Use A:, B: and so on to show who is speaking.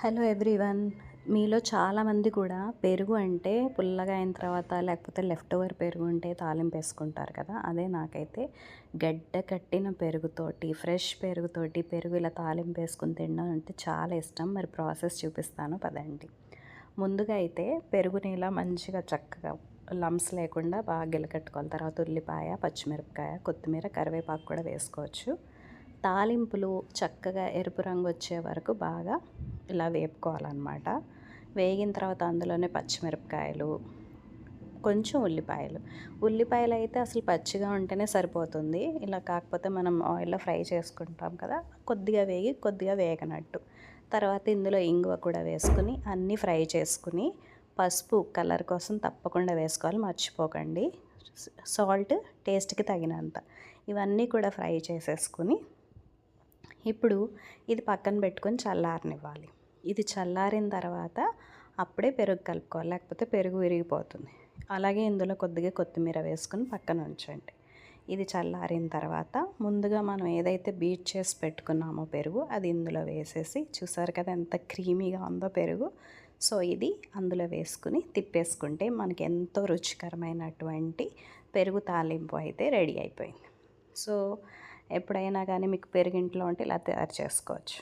A: Hello everyone. మీలో చాలామంది కూడా పెరుగు అంటే పుల్లగా అయిన తర్వాత లేకపోతే లెఫ్ట్ ఓవర్ పెరుగు ఉంటే తాలింపు వేసుకుంటారు కదా. అదే నాకైతే గడ్డ కట్టిన పెరుగుతోటి ఫ్రెష్ పెరుగుతోటి పెరుగు ఇలా తాలింపు వేసుకుని తినడం అంటే చాలా ఇష్టం. మరి ప్రాసెస్ చూపిస్తాను పదండి. ముందుగా అయితే పెరుగుని ఇలా మంచిగా చక్కగా లంప్స్ లేకుండా బాగా గిలకట్టుకోవాలి. తర్వాత ఉల్లిపాయ, పచ్చిమిరపకాయ, కొత్తిమీర, కరివేపాకు కూడా వేసుకోవచ్చు. తాలింపులు చక్కగా ఎరుపు రంగు వచ్చే వరకు బాగా ఇలా వేపుకోవాలన్నమాట. వేగిన తర్వాత అందులోనే పచ్చిమిరపకాయలు, కొంచెం ఉల్లిపాయలు అయితే అసలు పచ్చిగా ఉంటేనే సరిపోతుంది. ఇలా కాకపోతే మనం ఆయిల్లో ఫ్రై చేసుకుంటాం కదా, కొద్దిగా వేగి కొద్దిగా వేగనట్టు. తర్వాత ఇందులో ఇంగువ కూడా వేసుకుని అన్నీ ఫ్రై చేసుకుని పసుపు కలర్ కోసం తప్పకుండా వేసుకోవాలి, మర్చిపోకండి. సాల్ట్ టేస్ట్కి తగినంత. ఇవన్నీ కూడా ఫ్రై చేసేసుకుని ఇప్పుడు ఇది పక్కన పెట్టుకొని చల్లారనివ్వాలి. ఇది చల్లారిన తర్వాత అప్పుడే పెరుగు కలుపుకోవాలి, లేకపోతే పెరుగు విరిగిపోతుంది. అలాగే ఇందులో కొద్దిగా కొత్తిమీర వేసుకొని పక్కన ఉంచండి. ఇది చల్లారిన తర్వాత ముందుగా మనం ఏదైతే బీట్ చేసి పెట్టుకున్నామో పెరుగు అది ఇందులో వేసేసి, చూసారు కదా ఎంత క్రీమీగా ఉందో పెరుగు. సో ఇది అందులో వేసుకుని తిప్పేసుకుంటే మనకి ఎంతో రుచికరమైనటువంటి పెరుగు తాలింపు అయితే రెడీ అయిపోయింది. సో ఎప్పుడైనా కానీ మీకు పెరుగు ఇంట్లో ఉంటే ఇలా తయారు చేసుకోవచ్చు.